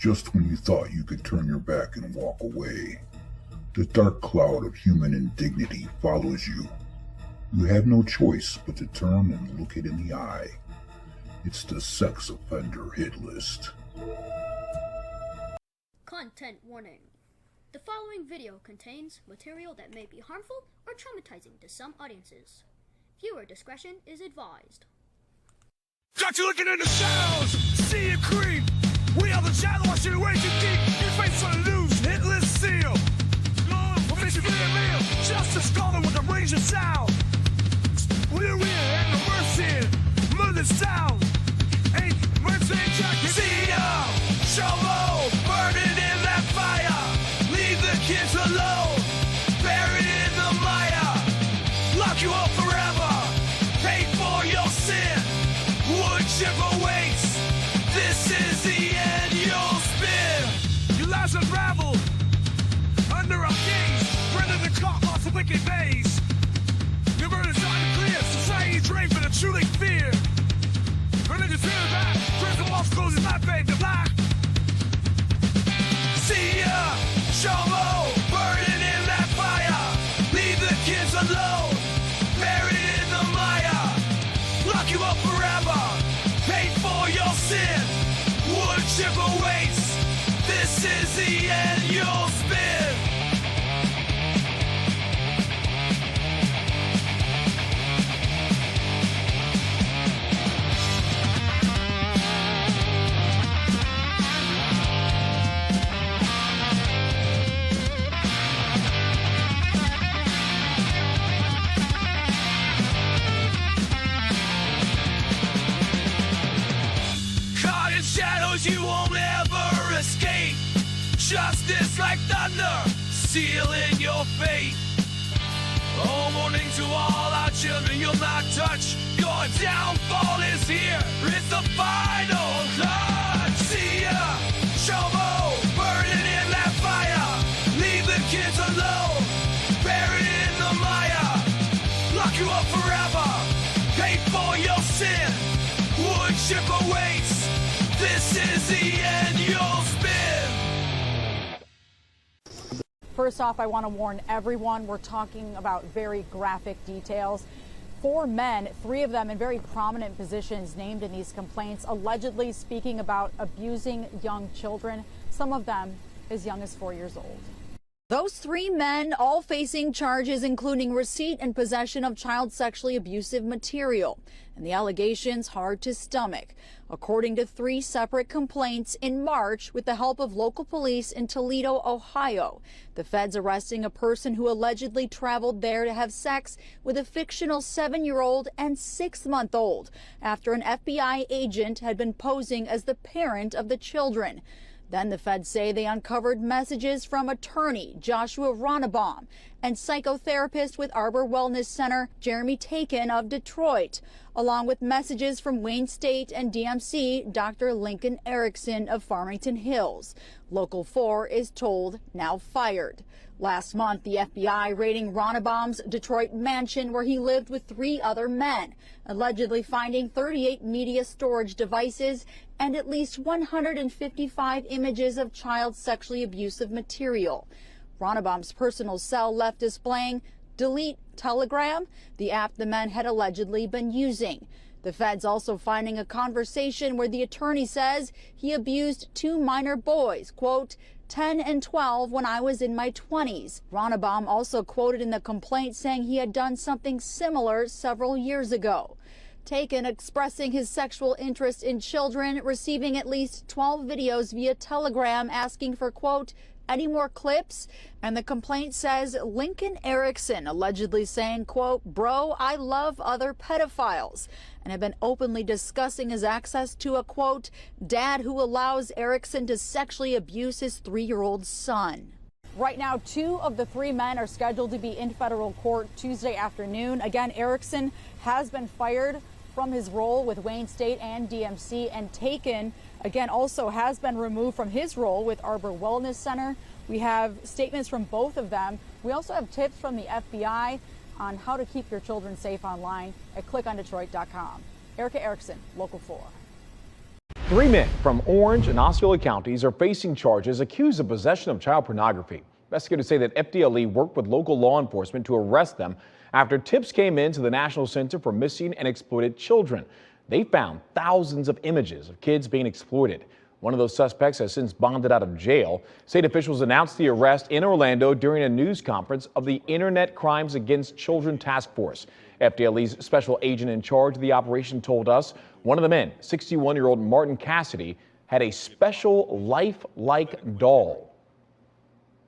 just when you thought you could turn your back and walk away. The dark cloud of human indignity follows you. You have no choice but to turn and look it in the eye. It's the Sex Offender Hitlist. Content warning. The following video contains material that may be harmful or traumatizing to some audiences. Viewer discretion is advised. Got you looking in the shadows, see it creep. We are the shadow, I should way too deep. Your face on the loose, hit list seal. We're fishing for the meal, just a scholar with a range of sound. We're in and the mercy, mother sound. Ain't mercy, Jack. See ya, show low, burning in that fire. Leave the kids alone, buried in the mire. Lock you up forever, pay for your sin. Wood chip awaits, this is the end you'll spin. Your lives unravel, under our gaze. Brendan the caught lost a wicked maze. Your murder's unclear, society drained for the truly fear. Religion's in back, prison walls closes my fade to black. See ya, show low, burning in that fire. Leave the kids alone, buried in the mire. Lock you up forever, pay for your sin. Wood chip awaits, this is the end you'll spin. Shadows you won't ever escape. Justice like thunder, sealing your fate. Oh, warning to all our children, you'll not touch. Your downfall is here, it's the final touch. See ya, Shomo, burning in that fire. Leave the kids alone, buried in the mire. Lock you up forever, pay for your sin. Wood chip awaits, this is the end you'll spin. First off, I want to warn everyone, we're talking about very graphic details. 4 men, 3 of them in very prominent positions named in these complaints, allegedly speaking about abusing young children, some of them as young as 4 years old. Those 3 men all facing charges including receipt and possession of child sexually abusive material. And the allegations hard to stomach. According to 3 separate complaints in March with the help of local police in Toledo, Ohio, the feds arresting a person who allegedly traveled there to have sex with a fictional 7-year-old and 6-month-old after an FBI agent had been posing as the parent of the children. Then the feds say they uncovered messages from attorney Joshua Ronnebaum and psychotherapist with Arbor Wellness Center Jeremy Taken of Detroit, along with messages from Wayne State and DMC Dr. Lincoln Erickson of Farmington Hills. Local 4 is told now fired. Last month, the FBI raiding Ronnebaum's Detroit mansion where he lived with 3 other men, allegedly finding 38 media storage devices and at least 155 images of child sexually abusive material. Ronnebaum's personal cell left displaying Delete Telegram, the app the men had allegedly been using. The feds also finding a conversation where the attorney says he abused 2 minor boys, quote, 10 and 12 when I was in my 20s. Ronnebaum also quoted in the complaint saying he had done something similar several years ago. Taken expressing his sexual interest in children, receiving at least 12 videos via Telegram asking for, quote, any more clips? And the complaint says Lincoln Erickson allegedly saying, quote, bro, I love other pedophiles, and have been openly discussing his access to a, quote, dad who allows Erickson to sexually abuse his 3-year-old son. Right now, 2 of the 3 men are scheduled to be in federal court Tuesday afternoon. Again, Erickson has been fired from his role with Wayne State and DMC, and Taken, again, also has been removed from his role with Arbor Wellness Center. We have statements from both of them. We also have tips from the FBI on how to keep your children safe online at clickondetroit.com. Erica Erickson, Local 4. Three men from Orange and Osceola counties are facing charges accused of possession of child pornography. Investigators say that FDLE worked with local law enforcement to arrest them after tips came in to the National Center for Missing and Exploited Children. They found thousands of images of kids being exploited. One of those suspects has since bonded out of jail. State officials announced the arrest in Orlando during a news conference of the Internet Crimes Against Children Task Force. FDLE's special agent in charge of the operation told us one of the men, 61-year-old Martin Cassidy, had a special lifelike doll.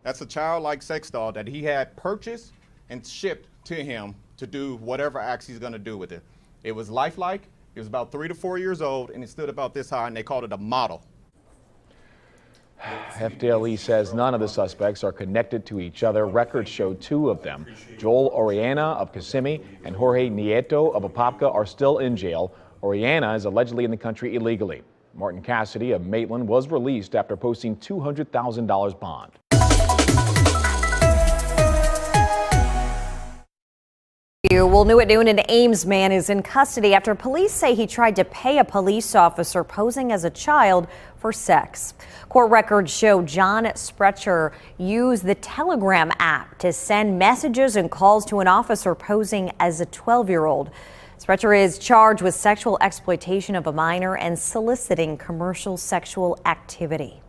That's a childlike sex doll that he had purchased and shipped to him to do whatever acts he's going to do with it. It was lifelike. It was about 3 to 4 years old, and it stood about this high, and they called it a model. FDLE says none of the suspects are connected to each other. Records show two of them, Joel Oriana of Kissimmee and Jorge Nieto of Apopka, are still in jail. Oriana is allegedly in the country illegally. Martin Cassidy of Maitland was released after posting $200,000 bond. Well, new at noon, an Ames man is in custody after police say he tried to pay a police officer posing as a child for sex. Court records show John Sprecher used the Telegram app to send messages and calls to an officer posing as a 12-year-old. Sprecher is charged with sexual exploitation of a minor and soliciting commercial sexual activity.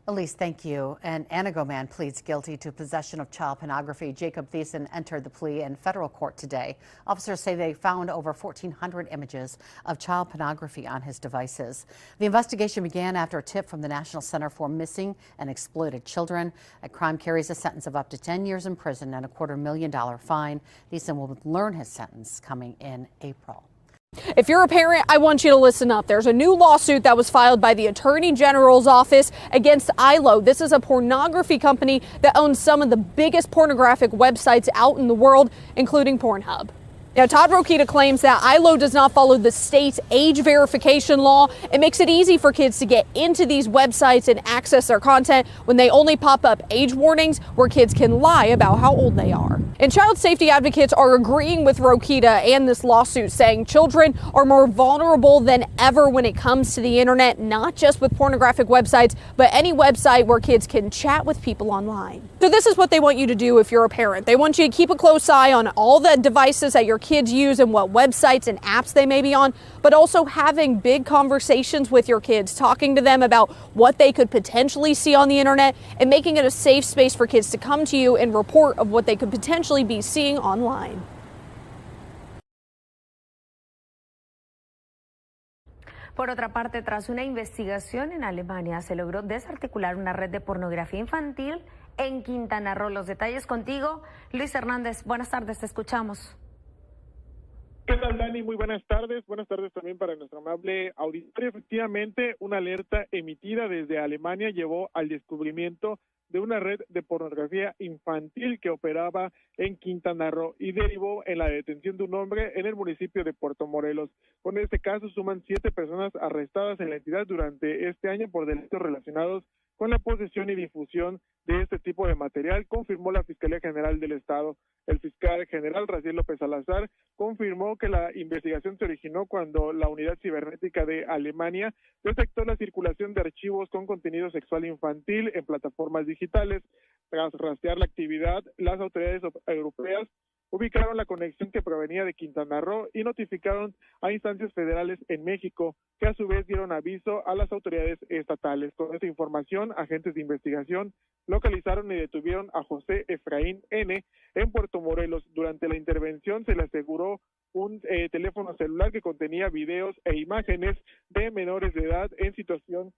Elise, thank you. An Anago man pleads guilty to possession of child pornography. Jacob Thiessen entered the plea in federal court today. Officers say they found over 1,400 images of child pornography on his devices. The investigation began after a tip from the National Center for Missing and Exploited Children. A crime carries a sentence of up to 10 years in prison and a $250,000 fine. Thiessen will learn his sentence coming in April. If you're a parent, I want you to listen up. There's a new lawsuit that was filed by the Attorney General's office against ILO. This is a pornography company that owns some of the biggest pornographic websites out in the world, including Pornhub. Now, Todd Rokita claims that ILO does not follow the state's age verification law. It makes it easy for kids to get into these websites and access their content when they only pop up age warnings where kids can lie about how old they are. And child safety advocates are agreeing with Rokita and this lawsuit, saying children are more vulnerable than ever when it comes to the internet, not just with pornographic websites, but any website where kids can chat with people online. So this is what they want you to do if you're a parent. They want you to keep a close eye on all the devices that your kids use and what websites and apps they may be on, but also having big conversations with your kids, talking to them about what they could potentially see on the internet and making it a safe space for kids to come to you and report of what they could potentially be seeing online. Por otra parte, tras una investigación en Alemania, se logró desarticular una red de pornografía infantil en Quintana Roo. Los detalles contigo, Luis Hernández. Buenas tardes, te escuchamos. ¿Qué tal, Dani? Muy buenas tardes. Buenas tardes también para nuestro amable auditorio. Efectivamente, una alerta emitida desde Alemania llevó al descubrimiento de una red de pornografía infantil que operaba en Quintana Roo y derivó en la detención de un hombre en el municipio de Puerto Morelos. Con este caso suman 7 personas arrestadas en la entidad durante este año por delitos relacionados con la posesión y difusión de este tipo de material, confirmó la Fiscalía General del Estado. El fiscal general Raciel López Salazar confirmó que la investigación se originó cuando la Unidad Cibernética de Alemania detectó la circulación de archivos con contenido sexual infantil en plataformas digitales. Tras rastrear la actividad, las autoridades europeas ubicaron la conexión que provenía de Quintana Roo y notificaron a instancias federales en México, que a su vez dieron aviso a las autoridades estatales. Con esta información, agentes de investigación localizaron y detuvieron a José Efraín N. en Puerto Morelos. Durante la intervención se le aseguró un teléfono celular que contenía videos e imágenes de menores de edad en situación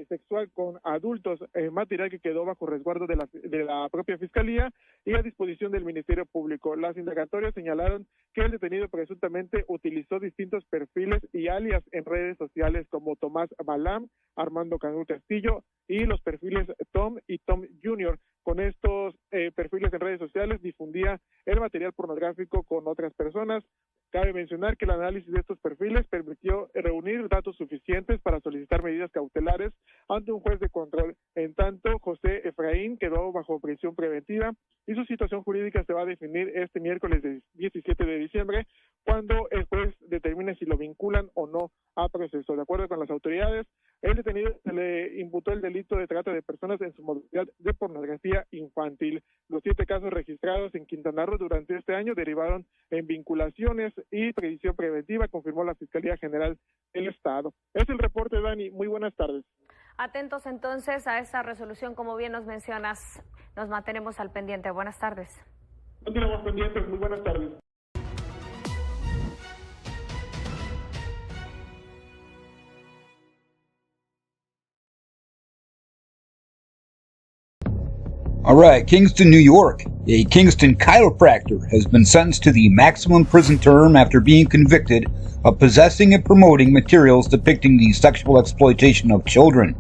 sexual con adultos, material que quedó bajo resguardo de la propia Fiscalía y a disposición del Ministerio Público. Las indagatorias señalaron que el detenido presuntamente utilizó distintos perfiles y alias en redes sociales como Tomás Balam, Armando Canú Castillo y los perfiles Tom y Tom Jr. Con estos perfiles en redes sociales difundía el material pornográfico con otras personas. Cabe mencionar que el análisis de estos perfiles permitió reunir datos suficientes para solicitar medidas cautelares ante un juez de control. En tanto, José Efraín quedó bajo prisión preventiva y su situación jurídica se va a definir este miércoles 17 de diciembre, cuando el juez determine si lo vinculan o no a proceso. De acuerdo con las autoridades, El detenido se le imputó el delito de trata de personas en su modalidad de pornografía infantil. Los 7 casos registrados en Quintana Roo durante este año derivaron en vinculaciones y prisión preventiva, confirmó la Fiscalía General del Estado. Es el reporte, Dani. Muy buenas tardes. Atentos entonces a esta resolución, como bien nos mencionas, nos mantenemos al pendiente. Buenas tardes. Continuamos pendientes. Muy buenas tardes. All right, Kingston, New York. A Kingston chiropractor has been sentenced to the maximum prison term after being convicted of possessing and promoting materials depicting the sexual exploitation of children.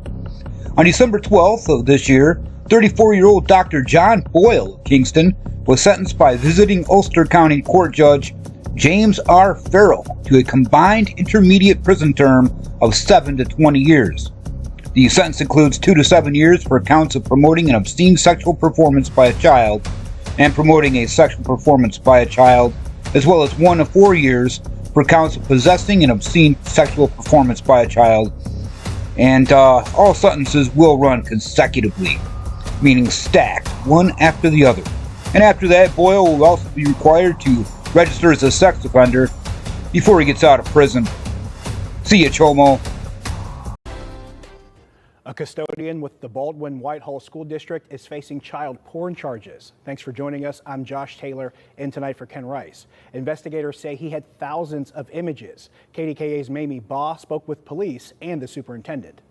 On December 12th of this year, 34-year-old Dr. John Boyle of Kingston was sentenced by visiting Ulster County Court Judge James R. Farrell to a combined intermediate prison term of 7 to 20 years. The sentence includes 2 to 7 years for counts of promoting an obscene sexual performance by a child and promoting a sexual performance by a child, as well as 1 to 4 years for counts of possessing an obscene sexual performance by a child. And all sentences will run consecutively, meaning stacked, one after the other. And after that, Boyle will also be required to register as a sex offender before he gets out of prison. See ya, Chomo. A custodian with the Baldwin-Whitehall School District is facing child porn charges. Thanks for joining us. I'm Josh Taylor, in tonight for Ken Rice. Investigators say he had thousands of images. KDKA's Mamie Baugh spoke with police and the superintendent.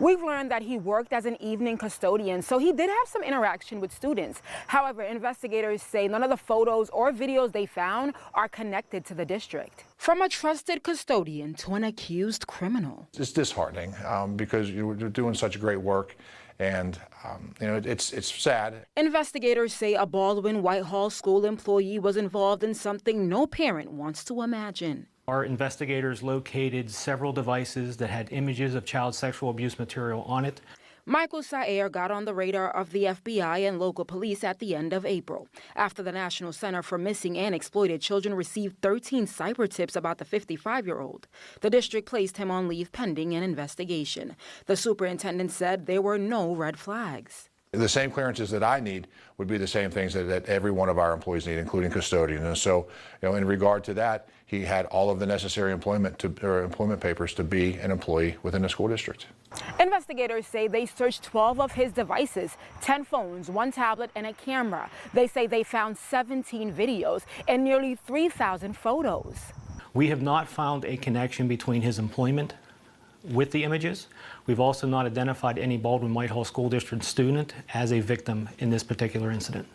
We've learned that he worked as an evening custodian, so he did have some interaction with students. However, investigators say none of the photos or videos they found are connected to the district. From a trusted custodian to an accused criminal. It's disheartening because you're doing such great work, and it's sad. Investigators say a Baldwin-Whitehall school employee was involved in something no parent wants to imagine. Our investigators located several devices that had images of child sexual abuse material on it. Michael Saer got on the radar of the FBI and local police at the end of April, after the National Center for Missing and Exploited Children received 13 cyber tips about the 55-year-old. The district placed him on leave pending an investigation. The superintendent said there were no red flags. The same clearances that I need would be the same things that every one of our employees need, including custodians. And so, in regard to that, he had all of the necessary employment papers to be an employee within the school district. Investigators say they searched 12 of his devices, 10 phones, 1 tablet, and a camera. They say they found 17 videos and nearly 3,000 photos. We have not found a connection between his employment with the images. We've also not identified any Baldwin-Whitehall School District student as a victim in this particular incident.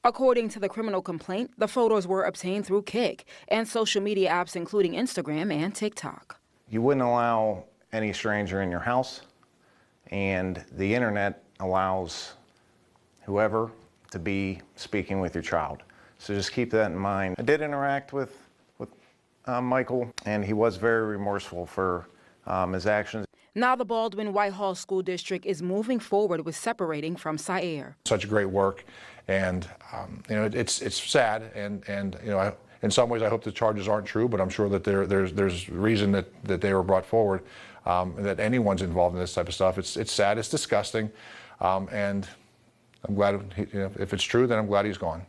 According to the criminal complaint, the photos were obtained through Kik and social media apps including Instagram and TikTok. You wouldn't allow any stranger in your house, and the internet allows whoever to be speaking with your child. So just keep that in mind. I did interact with Michael, and he was very remorseful for his actions. Now the Baldwin-Whitehall School District is moving forward with separating from Saer. Such great work, and it's sad, and in some ways I hope the charges aren't true, but I'm sure that there's reason that they were brought forward, that anyone's involved in this type of stuff. It's sad, it's disgusting, and I'm glad if it's true, then I'm glad he's gone.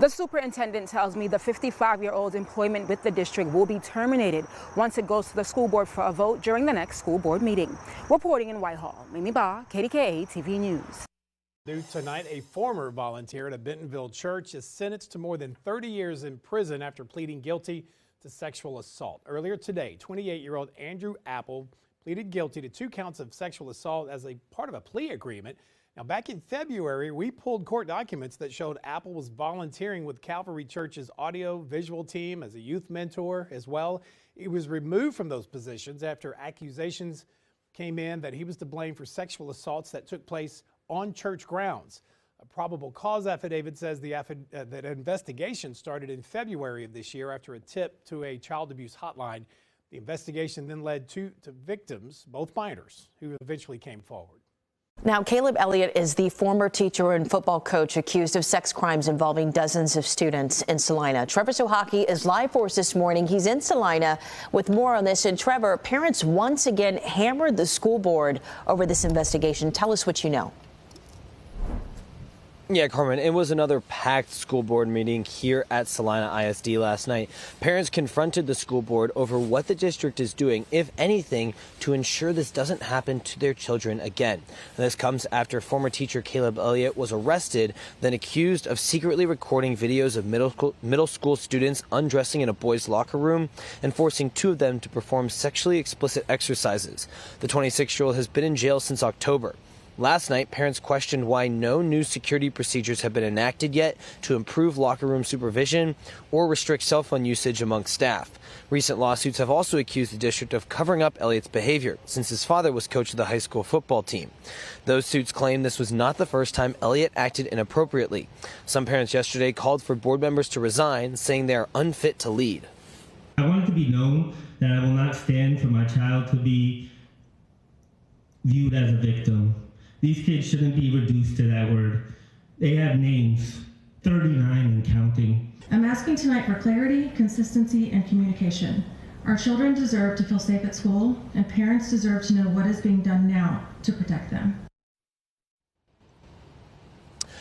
The superintendent tells me the 55-year-old's employment with the district will be terminated once it goes to the school board for a vote during the next school board meeting. Reporting in Whitehall, Mamie Baugh, KDKA TV News. New tonight, a former volunteer at a Bentonville church is sentenced to more than 30 years in prison after pleading guilty to sexual assault. Earlier today, 28-year-old Andrew Apple pleaded guilty to 2 counts of sexual assault as a part of a plea agreement. Now, back in February, we pulled court documents that showed Apple was volunteering with Calvary Church's audio-visual team as a youth mentor as well. He was removed from those positions after accusations came in that he was to blame for sexual assaults that took place on church grounds. A probable cause affidavit says that investigation started in February of this year after a tip to a child abuse hotline. The investigation then led to victims, both minors, who eventually came forward. Now, Caleb Elliott is the former teacher and football coach accused of sex crimes involving dozens of students in Salina. Trevor Sohaki is live for us this morning. He's in Salina with more on this. And Trevor, parents once again hammered the school board over this investigation. Tell us what you know. Yeah, Carmen, it was another packed school board meeting here at Salina ISD last night. Parents confronted the school board over what the district is doing, if anything, to ensure this doesn't happen to their children again. And this comes after former teacher Caleb Elliott was arrested, then accused of secretly recording videos of middle school students undressing in a boys' locker room and forcing 2 of them to perform sexually explicit exercises. The 26-year-old has been in jail since October. Last night, parents questioned why no new security procedures have been enacted yet to improve locker room supervision or restrict cell phone usage among staff. Recent lawsuits have also accused the district of covering up Elliott's behavior, since his father was coach of the high school football team. Those suits claim this was not the first time Elliott acted inappropriately. Some parents yesterday called for board members to resign, saying they are unfit to lead. I want it to be known that I will not stand for my child to be viewed as a victim. These kids shouldn't be reduced to that word. They have names, 39 and counting. I'm asking tonight for clarity, consistency, and communication. Our children deserve to feel safe at school, and parents deserve to know what is being done now to protect them.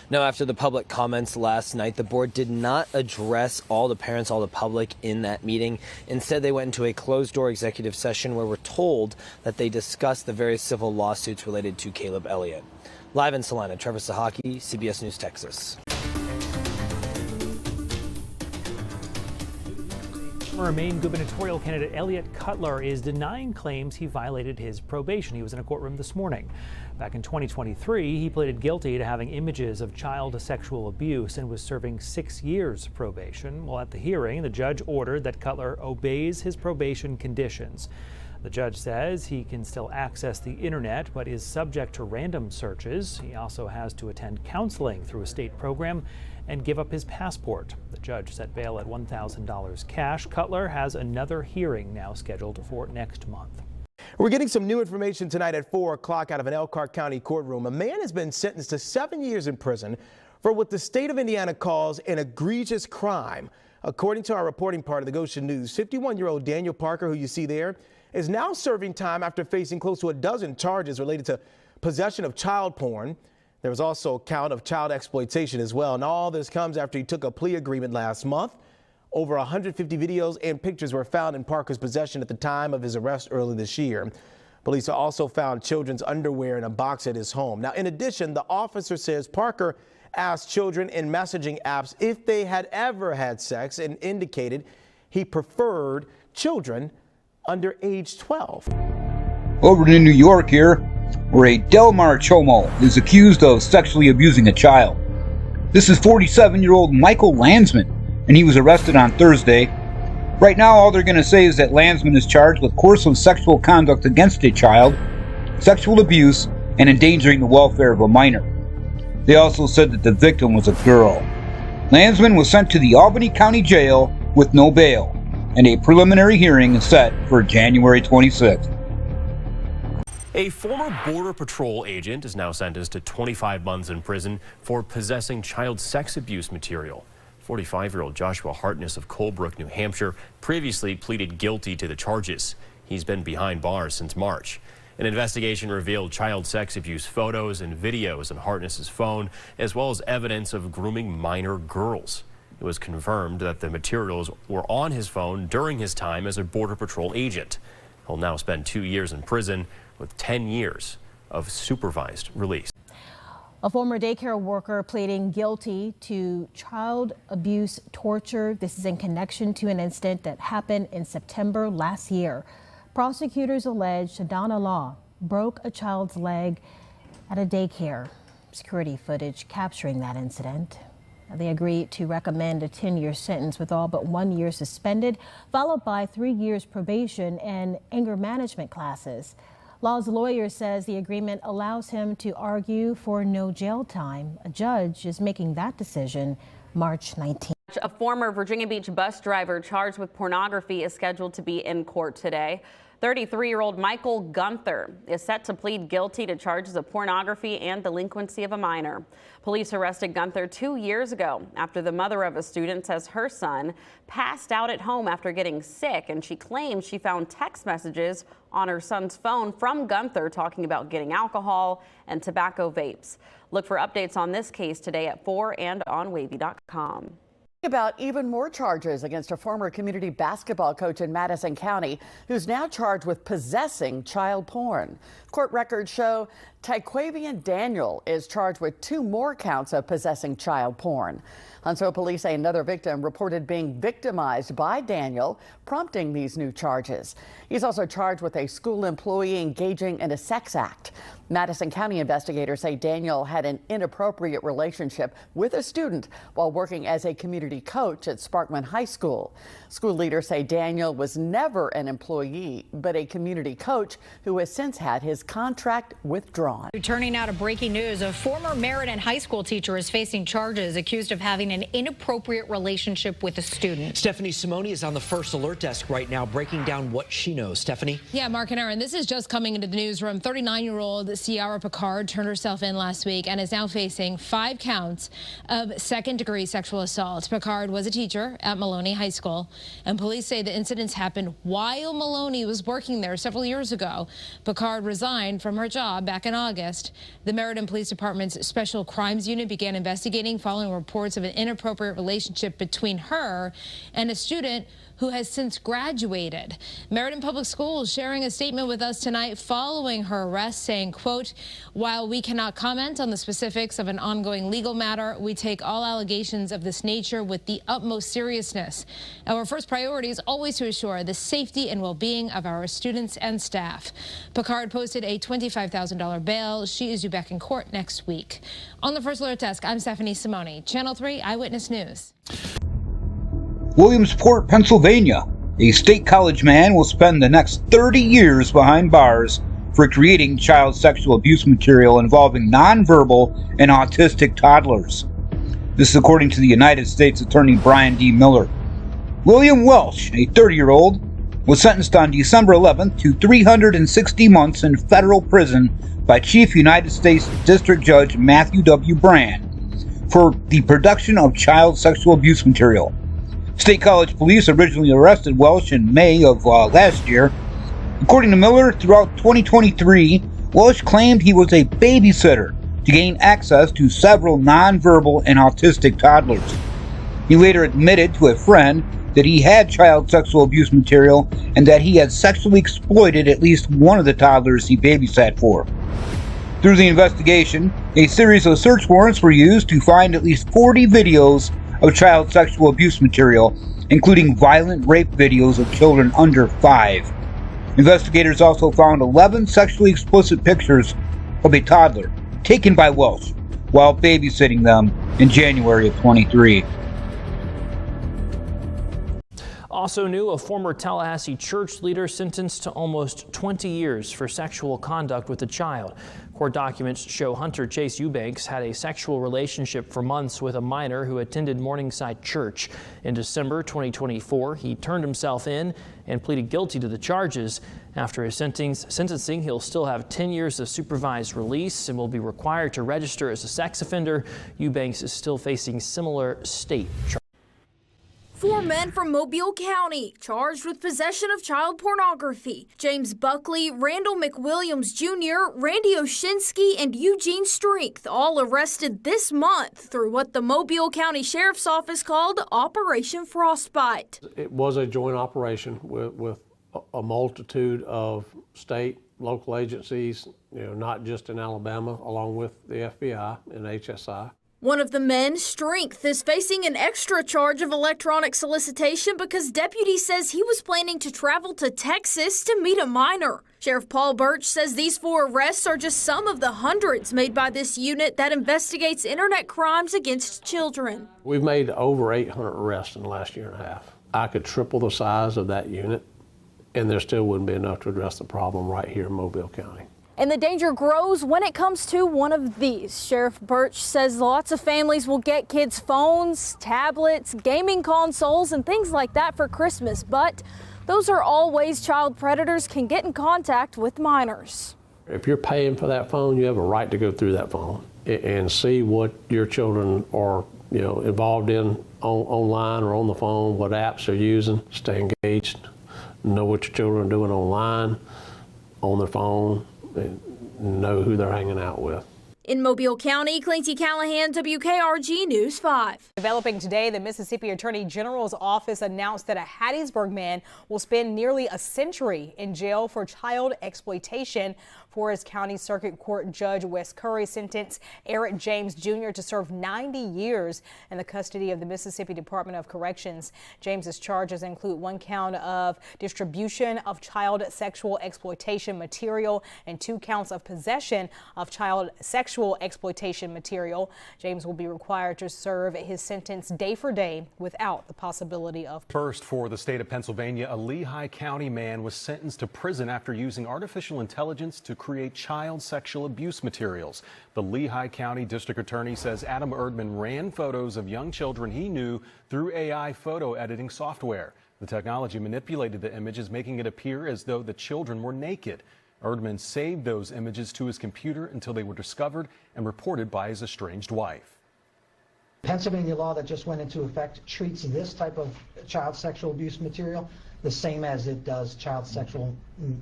Now, after the public comments last night, the board did not address all the parents, all the public in that meeting. Instead, they went into a closed-door executive session where we're told that they discussed the various civil lawsuits related to Caleb Elliott. Live in Salina, Trevor Sohaki, CBS News, Texas. Former Maine gubernatorial candidate Elliott Cutler is denying claims he violated his probation. He was in a courtroom this morning. Back in 2023, he pleaded guilty to having images of child sexual abuse and was serving 6 years probation. Well, at the hearing, the judge ordered that Cutler obeys his probation conditions. The judge says he can still access the internet, but is subject to random searches. He also has to attend counseling through a state program and give up his passport. The judge set bail at $1,000 cash. Cutler has another hearing now scheduled for next month. We're getting some new information tonight at 4 o'clock out of an Elkhart County courtroom. A man has been sentenced to 7 years in prison for what the state of Indiana calls an egregious crime. According to our reporting part of the Goshen News, 51-year-old Daniel Parker, who you see there, is now serving time after facing close to a dozen charges related to possession of child porn. There was also a count of child exploitation as well. And all this comes after he took a plea agreement last month. Over 150 videos and pictures were found in Parker's possession at the time of his arrest early this year. Police also found children's underwear in a box at his home. Now, in addition, the officer says Parker asked children in messaging apps if they had ever had sex and indicated he preferred children under age 12. Over to New York here, where a Del Mar Chomo is accused of sexually abusing a child. This is 47-year-old Michael Landsman, and he was arrested on Thursday. Right now, all they're going to say is that Landsman is charged with coercive sexual conduct against a child, sexual abuse, and endangering the welfare of a minor. They also said that the victim was a girl. Landsman was sent to the Albany County Jail with no bail, and a preliminary hearing is set for January 26th. A former Border Patrol agent is now sentenced to 25 months in prison for possessing child sex abuse material. 45-year-old Joshua Hartness of Colebrook, New Hampshire, previously pleaded guilty to the charges. He's been behind bars since March. An investigation revealed child sex abuse photos and videos on Hartness's phone, as well as evidence of grooming minor girls. It was confirmed that the materials were on his phone during his time as a Border Patrol agent. He'll now spend 2 years in prison with 10 years of supervised release. A former daycare worker pleading guilty to child abuse torture. This is in connection to an incident that happened in September last year. Prosecutors allege Shadana Law broke a child's leg at a daycare. Security footage capturing that incident. They agreed to recommend a 10-year sentence with all but 1 year suspended, followed by 3 years probation and anger management classes. Law's lawyer says the agreement allows him to argue for no jail time. A judge is making that decision March 19th. A former Virginia Beach bus driver charged with pornography is scheduled to be in court today. 33-year-old Michael Gunther is set to plead guilty to charges of pornography and delinquency of a minor. Police arrested Gunther 2 years ago after the mother of a student says her son passed out at home after getting sick, and she claims she found text messages on her son's phone from Gunther talking about getting alcohol and tobacco vapes. Look for updates on this case today at 4 and on wavy.com. About even more charges against a former community basketball coach in Madison County who's now charged with possessing child porn. Court records show Taquavian Daniel is charged with 2 more counts of possessing child porn. Huntsville police say another victim reported being victimized by Daniel, prompting these new charges. He's also charged with a school employee engaging in a sex act. Madison County investigators say Daniel had an inappropriate relationship with a student while working as a community coach at Sparkman High School. School leaders say Daniel was never an employee, but a community coach who has since had his contract withdrawn. Turning now to breaking news, a former Meriden High School teacher is facing charges accused of having an inappropriate relationship with a student. Stephanie Simone is on the first alert desk right now, breaking down what she knows. Stephanie? Yeah, Mark and Aaron, this is just coming into the newsroom. 39-year-old Ciara Picard turned herself in last week and is now facing 5 counts of second-degree sexual assault. Picard was a teacher at Maloney High School, and police say the incidents happened while Maloney was working there several years ago. Picard resigned from her job back in August. The Meriden Police Department's Special Crimes Unit began investigating following reports of an inappropriate relationship between her and a student who has since graduated. Meriden Public Schools sharing a statement with us tonight following her arrest, saying, quote, "While we cannot comment on the specifics of an ongoing legal matter, we take all allegations of this nature with the utmost seriousness. Our first priority is always to assure the safety and well-being of our students and staff." Picard posted a $25,000 bail. She is due back in court next week. On the First Alert Desk, I'm Stephanie Simone, Channel 3 Eyewitness News. Williamsport, Pennsylvania. A state college man will spend the next 30 years behind bars for creating child sexual abuse material involving nonverbal and autistic toddlers. This is according to the United States Attorney Brian D. Miller. William Welsh, a 30-year-old, was sentenced on December 11th to 360 months in federal prison by Chief United States District Judge Matthew W. Brand for the production of child sexual abuse material. State College Police originally arrested Welsh in May of last year. According to Miller, throughout 2023, Welsh claimed he was a babysitter to gain access to several nonverbal and autistic toddlers. He later admitted to a friend that he had child sexual abuse material and that he had sexually exploited at least one of the toddlers he babysat for. Through the investigation, a series of search warrants were used to find at least 40 videos of child sexual abuse material, including violent rape videos of children under 5. Investigators also found 11 sexually explicit pictures of a toddler taken by Welsh while babysitting them in January of 23. Also new, a former Tallahassee church leader sentenced to almost 20 years for sexual conduct with a child. Court documents show Hunter Chase Eubanks had a sexual relationship for months with a minor who attended Morningside Church. In December 2024, he turned himself in and pleaded guilty to the charges. After his sentencing, he'll still have 10 years of supervised release and will be required to register as a sex offender. Eubanks is still facing similar state charges. 4 men from Mobile County charged with possession of child pornography. James Buckley, Randall McWilliams Jr., Randy Oshinsky, and Eugene Strength all arrested this month through what the Mobile County Sheriff's Office called Operation Frostbite. It was a joint operation with a multitude of state, local agencies, not just in Alabama, along with the FBI and HSI. One of the men, Strength, is facing an extra charge of electronic solicitation because deputy says he was planning to travel to Texas to meet a minor. Sheriff Paul Birch says these 4 arrests are just some of the hundreds made by this unit that investigates internet crimes against children. We've made over 800 arrests in the last year and a half. I could triple the size of that unit, and there still wouldn't be enough to address the problem right here in Mobile County. And the danger grows when it comes to one of these. Sheriff Birch says lots of families will get kids phones, tablets, gaming consoles, and things like that for Christmas. But Those are all ways child predators can get in contact with minors. If you're paying for that phone, you have a right to go through that phone and see what your children are, involved in online or on the phone, what apps they're using. Stay engaged, know what your children are doing online, on their phone, and know who they're hanging out with. In Mobile County, Clancy Callahan, WKRG News 5. Developing today, the Mississippi Attorney General's office announced that a Hattiesburg man will spend nearly a century in jail for child exploitation. Forest County Circuit Court Judge Wes Curry sentenced Eric James Jr. to serve 90 years in the custody of the Mississippi Department of Corrections. James's charges include 1 count of distribution of child sexual exploitation material and 2 counts of possession of child sexual exploitation material. James will be required to serve his sentence day for day without the possibility of. First, for the state of Pennsylvania, a Lehigh County man was sentenced to prison after using artificial intelligence to create child sexual abuse materials. The Lehigh County District Attorney says Adam Erdman ran photos of young children he knew through AI photo editing software. The technology manipulated the images, making it appear as though the children were naked. Erdman saved those images to his computer until they were discovered and reported by his estranged wife. Pennsylvania law that just went into effect treats this type of child sexual abuse material the same as it does child sexual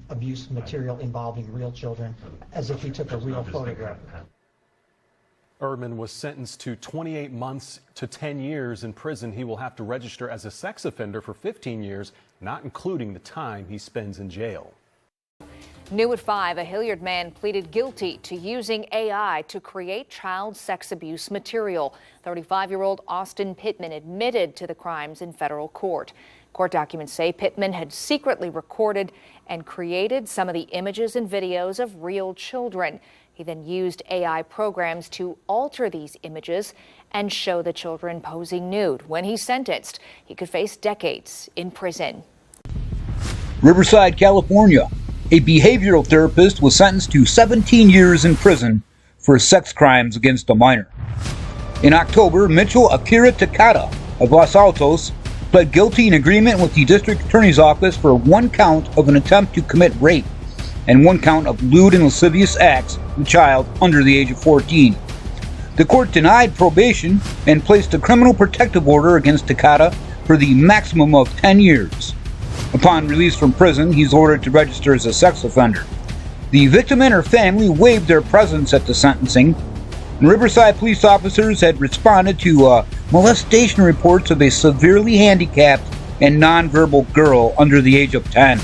abuse material involving real children, as if we took a real photograph. Erdman was sentenced to 28 months to 10 years in prison. He will have to register as a sex offender for 15 years, not including the time he spends in jail. New at 5, a Hilliard man pleaded guilty to using AI to create child sex abuse material. 35-year-old Austin Pittman admitted to the crimes in federal court. Court documents say Pittman had secretly recorded and created some of the images and videos of real children. He then used AI programs to alter these images and show the children posing nude. When he's sentenced, he could face decades in prison. Riverside, California. A behavioral therapist was sentenced to 17 years in prison for sex crimes against a minor. In October, Mitchell Akira Takata of Los Altos pled guilty in agreement with the district attorney's office for 1 count of an attempt to commit rape and 1 count of lewd and lascivious acts with a child under the age of 14. The court denied probation and placed a criminal protective order against Takata for the maximum of 10 years. Upon release from prison, he's ordered to register as a sex offender. The victim and her family waived their presence at the sentencing. And Riverside police officers had responded to molestation reports of a severely handicapped and nonverbal girl under the age of 10.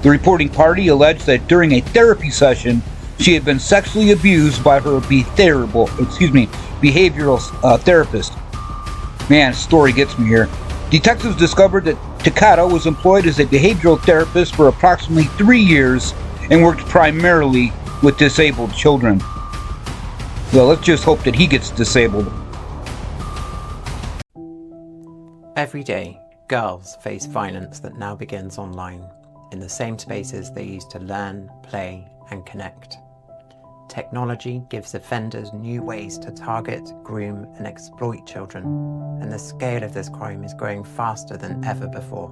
The reporting party alleged that during a therapy session, she had been sexually abused by her behavioral therapist. Man, the story gets me here. Detectives discovered that Takata was employed as a behavioral therapist for approximately 3 years and worked primarily with disabled children. Well, let's just hope that he gets disabled. Every day, girls face violence that now begins online, in the same spaces they used to learn, play, and connect. Technology gives offenders new ways to target, groom, and exploit children, and the scale of this crime is growing faster than ever before.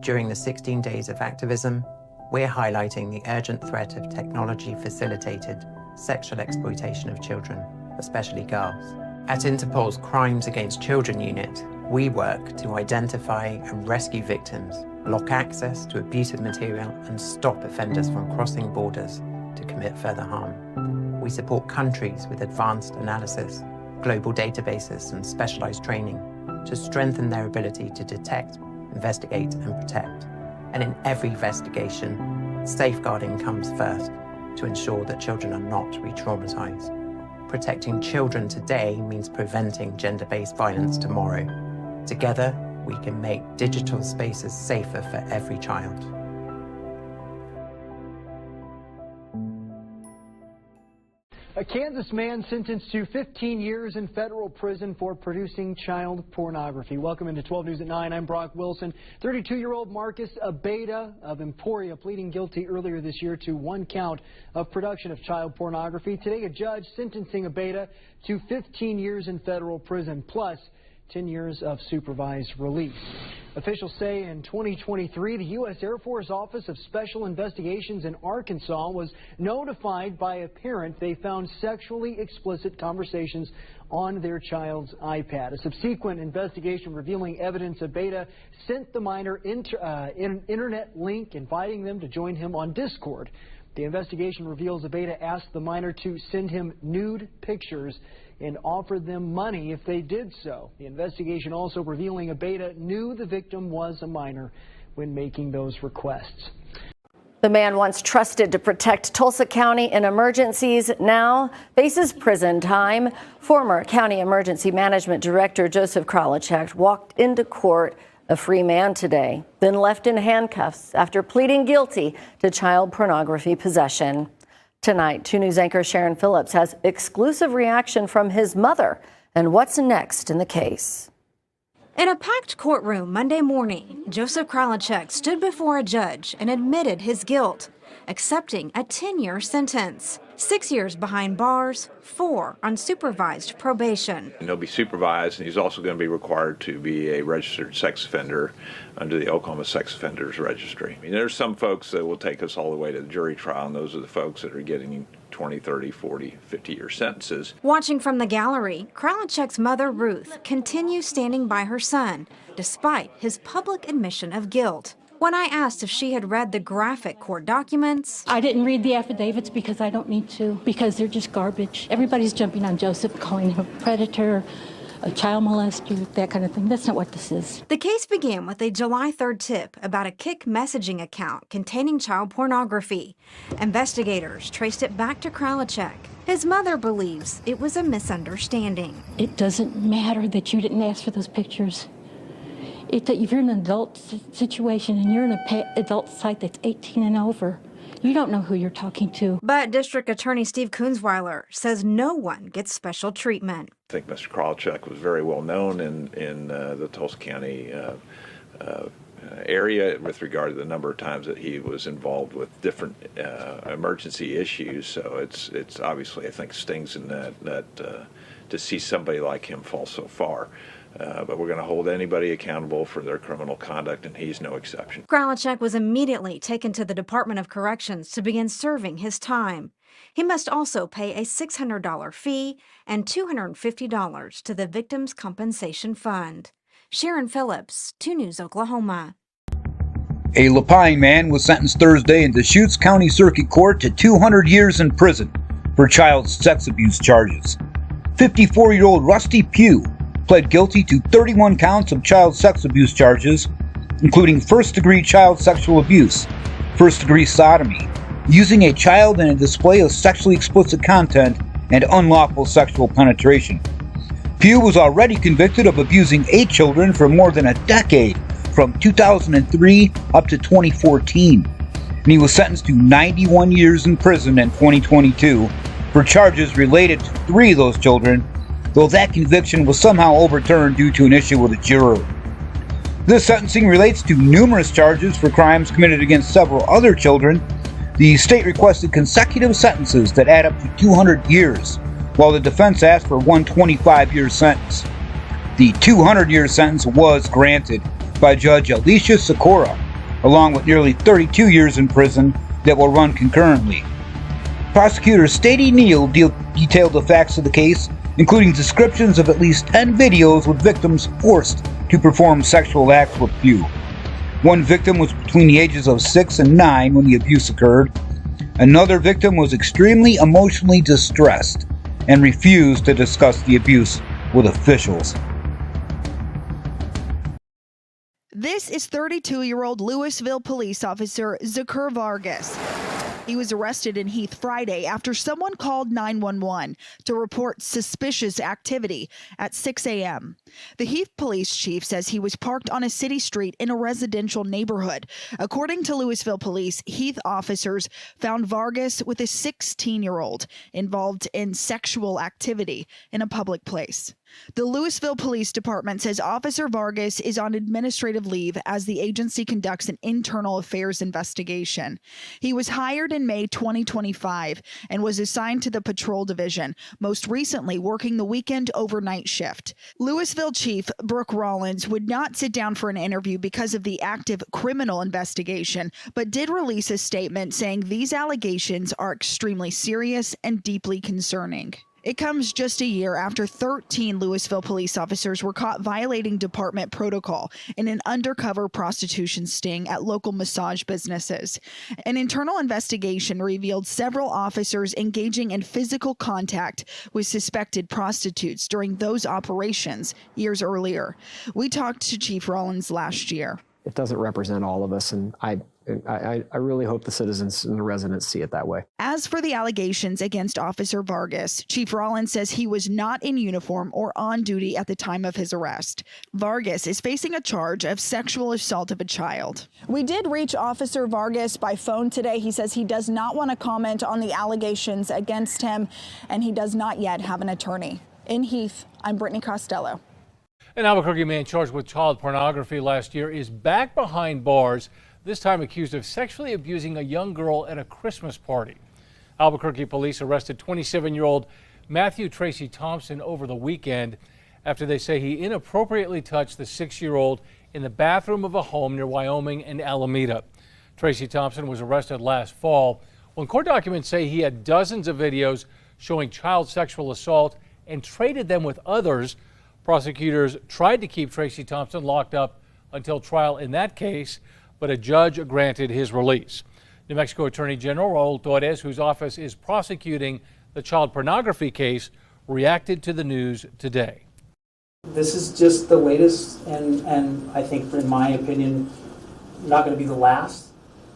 During the 16 days of activism, we're highlighting the urgent threat of technology-facilitated sexual exploitation of children, especially girls. At Interpol's Crimes Against Children unit, we work to identify and rescue victims, block access to abusive material, and stop offenders from crossing borders to commit further harm. We support countries with advanced analysis, global databases, and specialized training to strengthen their ability to detect, investigate, and protect. And in every investigation, safeguarding comes first to ensure that children are not re-traumatized. Protecting children today means preventing gender-based violence tomorrow. Together, we can make digital spaces safer for every child. A Kansas man sentenced to 15 years in federal prison for producing child pornography. Welcome into 12 News at 9. I'm Brock Wilson. 32-year-old Marcus Abeda of Emporia pleading guilty earlier this year to 1 count of production of child pornography. Today, a judge sentencing Abeda to 15 years in federal prison, plus 10 years of supervised release. Officials say in 2023, the U.S. Air Force Office of Special Investigations in Arkansas was notified by a parent they found sexually explicit conversations on their child's iPad. A subsequent investigation revealing evidence of Beta sent the minor an internet link inviting them to join him on Discord. The investigation reveals Abeda asked the minor to send him nude pictures and offered them money if they did so. The investigation also revealing Abeda knew the victim was a minor when making those requests. The man once trusted to protect Tulsa County in emergencies now faces prison time. Former County Emergency Management Director Joseph Kralichek walked into court a free man today, then left in handcuffs after pleading guilty to child pornography possession. Tonight, 2 News anchor Sharon Phillips has exclusive reaction from his mother and what's next in the case. In a packed courtroom Monday morning, Joseph Kralichek stood before a judge and admitted his guilt, accepting a 10-year sentence. 6 years behind bars, 4 on supervised probation. And he'll be supervised, and he's also going to be required to be a registered sex offender under the Oklahoma Sex Offenders Registry. I mean, there's some folks that will take us all the way to the jury trial, and those are the folks that are getting 20, 30, 40, 50-year sentences. Watching from the gallery, Kralichek's mother, Ruth, continues standing by her son, despite his public admission of guilt. When I asked if she had read the graphic court documents, I didn't read the affidavits because I don't need to, because they're just garbage. Everybody's jumping on Joseph, calling him a predator, a child molester, that kind of thing. That's not what this is. The case began with a July 3rd tip about a Kik messaging account containing child pornography. Investigators traced it back to Kralichek. His mother believes it was a misunderstanding. It doesn't matter that you didn't ask for those pictures. If you're in an adult situation and you're in an adult site that's 18 and over, you don't know who you're talking to. But District Attorney Steve Kunzweiler says no one gets special treatment. I think Mr. Kralichek was very well known in the Tulsa County area with regard to the number of times that he was involved with different emergency issues. So it's obviously, I think, stings in that to see somebody like him fall so far. But we're going to hold anybody accountable for their criminal conduct, and he's no exception. Kralichek was immediately taken to the Department of Corrections to begin serving his time. He must also pay a $600 fee and $250 to the Victims' Compensation Fund. Sharon Phillips, 2 News, Oklahoma. A Lapine man was sentenced Thursday in Deschutes County Circuit Court to 200 years in prison for child sex abuse charges. 54-year-old Rusty Pugh pled guilty to 31 counts of child sex abuse charges, including first-degree child sexual abuse, first-degree sodomy, using a child in a display of sexually explicit content, and unlawful sexual penetration. Pugh was already convicted of abusing 8 children for more than a decade, from 2003 up to 2014, and he was sentenced to 91 years in prison in 2022 for charges related to 3 of those children, though that conviction was somehow overturned due to an issue with a juror. This sentencing relates to numerous charges for crimes committed against several other children. The state requested consecutive sentences that add up to 200 years, while the defense asked for one 25-year sentence. The 200-year sentence was granted by Judge Alicia Sikora, along with nearly 32 years in prison that will run concurrently. Prosecutor Stady Neal detailed the facts of the case, including descriptions of at least 10 videos with victims forced to perform sexual acts with Pugh. One victim was between the ages of 6 and 9 when the abuse occurred. Another victim was extremely emotionally distressed and refused to discuss the abuse with officials. This is 32-year-old Louisville police officer Zakur Vargas. He was arrested in Heath Friday after someone called 911 to report suspicious activity at 6 a.m. The Heath police chief says he was parked on a city street in a residential neighborhood. According to Louisville police, Heath officers found Vargas with a 16-year-old involved in sexual activity in a public place. The Louisville Police Department says Officer Vargas is on administrative leave as the agency conducts an internal affairs investigation. He was hired in May 2025 and was assigned to the patrol division, most recently working the weekend overnight shift. Louisville Chief Brooke Rollins would not sit down for an interview because of the active criminal investigation, but did release a statement saying these allegations are extremely serious and deeply concerning. It comes just a year after 13 Louisville police officers were caught violating department protocol in an undercover prostitution sting at local massage businesses. An internal investigation revealed several officers engaging in physical contact with suspected prostitutes during those operations years earlier. We talked to Chief Rollins last year. It doesn't represent all of us, and I really hope the citizens and the residents see it that way. As for the allegations against Officer Vargas, Chief Rollins says he was not in uniform or on duty at the time of his arrest. Vargas is facing a charge of sexual assault of a child. We did reach Officer Vargas by phone today. He says he does not want to comment on the allegations against him, and he does not yet have an attorney. In Heath, I'm Brittany Costello. An Albuquerque man charged with child pornography last year is back behind bars, this time accused of sexually abusing a young girl at a Christmas party. Albuquerque police arrested 27-year-old Matthew Tracy Thompson over the weekend after they say he inappropriately touched the 6-year-old in the bathroom of a home near Wyoming and Alameda. Tracy Thompson was arrested last fall when court documents say he had dozens of videos showing child sexual assault and traded them with others. Prosecutors tried to keep Tracy Thompson locked up until trial in that case, but a judge granted his release. New Mexico Attorney General Raul Torres, whose office is prosecuting the child pornography case, reacted to the news today. This is just the latest, and I think, in my opinion, not going to be the last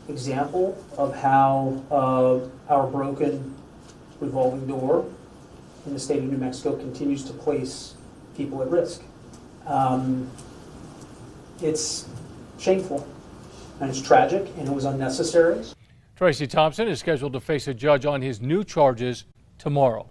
example of how our broken revolving door in the state of New Mexico continues to place people at risk. It's shameful, and it's tragic, and it was unnecessary. Tracy Thompson is scheduled to face a judge on his new charges tomorrow.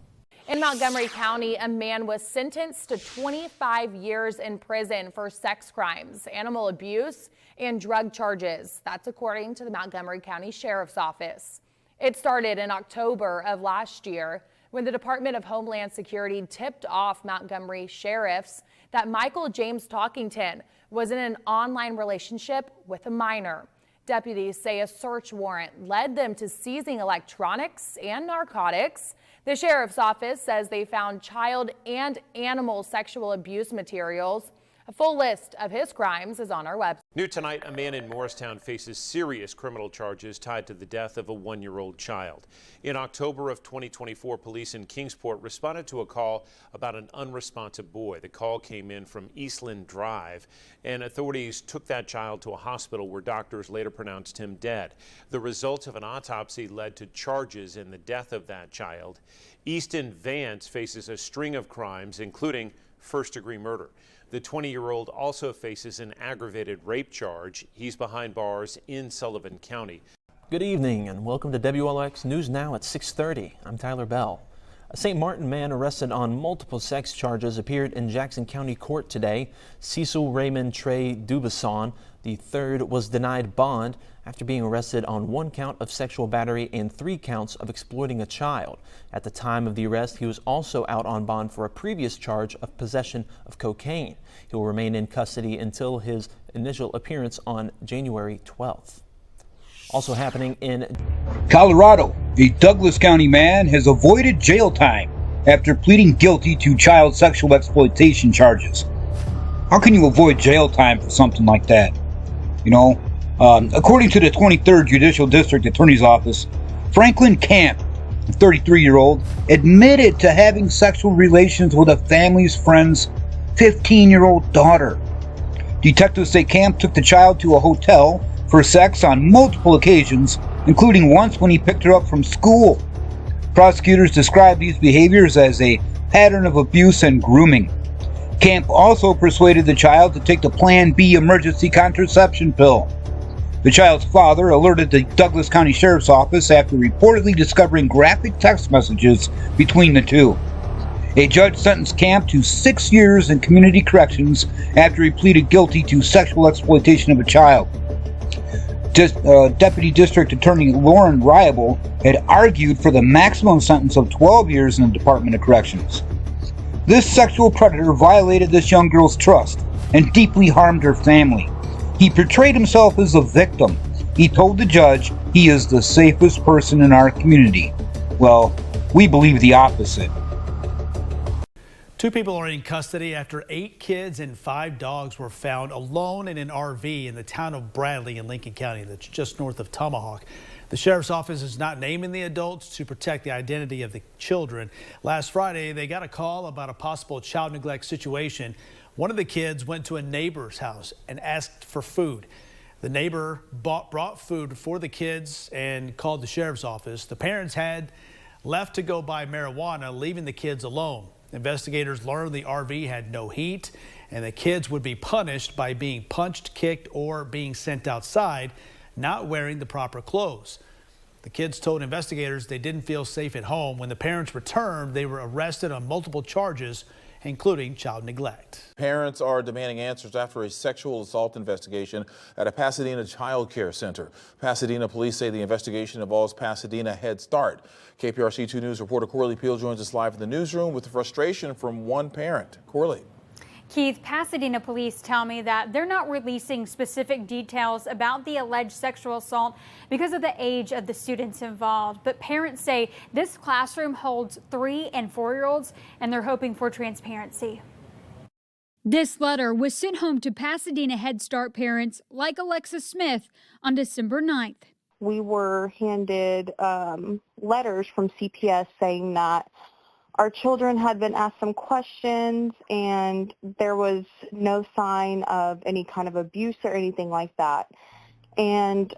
In Montgomery County, a man was sentenced to 25 years in prison for sex crimes, animal abuse, and drug charges. That's according to the Montgomery County Sheriff's Office. It started in October of last year when the Department of Homeland Security tipped off Montgomery sheriffs that Michael James Talkington was in an online relationship with a minor. Deputies say a search warrant led them to seizing electronics and narcotics. The sheriff's office says they found child and animal sexual abuse materials. A full list of his crimes is on our website. New tonight, a man in Morristown faces serious criminal charges tied to the death of a 1-year-old child. In October of 2024, police in Kingsport responded to a call about an unresponsive boy. The call came in from Eastland Drive, and authorities took that child to a hospital where doctors later pronounced him dead. The results of an autopsy led to charges in the death of that child. Easton Vance faces a string of crimes, including first-degree murder. The 20-year-old also faces an aggravated rape charge. He's behind bars in Sullivan County. Good evening and welcome to WLX News Now at 6:30. I'm Tyler Bell. A St. Martin man arrested on multiple sex charges appeared in Jackson County Court today. Cecil Raymond Trey Dubasson III was denied bond after being arrested on 1 count of sexual battery and 3 counts of exploiting a child. At the time of the arrest, he was also out on bond for a previous charge of possession of cocaine. He will remain in custody until his initial appearance on January 12th. Also happening in Colorado, a Douglas County man has avoided jail time after pleading guilty to child sexual exploitation charges. How can you avoid jail time for something like that? You know, according to the 23rd Judicial District Attorney's Office, Franklin Camp, a 33-year-old, admitted to having sexual relations with a family's friend's 15-year-old daughter. Detectives say Camp took the child to a hotel for sex on multiple occasions, including once when he picked her up from school. Prosecutors describe these behaviors as a pattern of abuse and grooming. Camp also persuaded the child to take the Plan B emergency contraception pill. The child's father alerted the Douglas County Sheriff's Office after reportedly discovering graphic text messages between the two. A judge sentenced Camp to 6 years in community corrections after he pleaded guilty to sexual exploitation of a child. Deputy District Attorney Lauren Riable had argued for the maximum sentence of 12 years in the Department of Corrections. This sexual predator violated this young girl's trust and deeply harmed her family. He portrayed himself as a victim. He told the judge he is the safest person in our community. Well, we believe the opposite. 2 people are in custody after 8 kids and 5 dogs were found alone in an RV in the town of Bradley in Lincoln County. That's just north of Tomahawk. The sheriff's office is not naming the adults to protect the identity of the children. Last Friday, they got a call about a possible child neglect situation. One of the kids went to a neighbor's house and asked for food. The neighbor brought food for the kids and called the sheriff's office. The parents had left to go buy marijuana, leaving the kids alone. Investigators learned the RV had no heat and the kids would be punished by being punched, kicked, or being sent outside, not wearing the proper clothes. The kids told investigators they didn't feel safe at home. When the parents returned, they were arrested on multiple charges, including child neglect. Parents are demanding answers after a sexual assault investigation at a Pasadena child care center. Pasadena police say the investigation involves Pasadena Head Start. KPRC 2 News reporter Corley Peel joins us live in the newsroom with the frustration from one parent. Corley. Keith, Pasadena police tell me that they're not releasing specific details about the alleged sexual assault because of the age of the students involved. But parents say this classroom holds 3- and 4-year-olds, and they're hoping for transparency. This letter was sent home to Pasadena Head Start parents like Alexis Smith on December 9th. We were handed letters from CPS saying that our children had been asked some questions and there was no sign of any kind of abuse or anything like that. And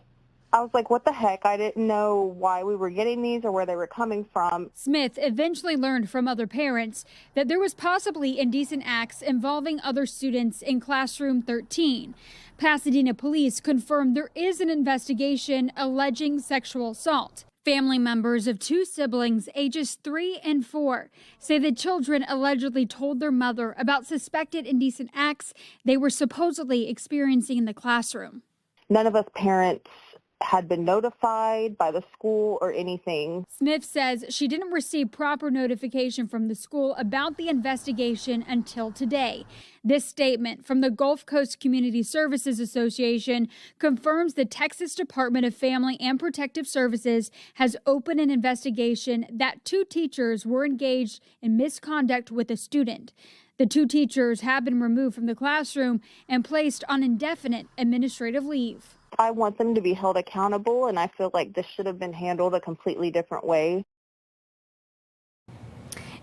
I was like, what the heck? I didn't know why we were getting these or where they were coming from. Smith eventually learned from other parents that there was possibly indecent acts involving other students in classroom 13. Pasadena police confirmed there is an investigation alleging sexual assault. Family members of 2 siblings, ages 3 and 4, say the children allegedly told their mother about suspected indecent acts they were supposedly experiencing in the classroom. None of us parents had been notified by the school or anything. Smith says she didn't receive proper notification from the school about the investigation until today. This statement from the Gulf Coast Community Services Association confirms the Texas Department of Family and Protective Services has opened an investigation that 2 teachers were engaged in misconduct with a student. The 2 teachers have been removed from the classroom and placed on indefinite administrative leave. I want them to be held accountable, and I feel like this should have been handled a completely different way.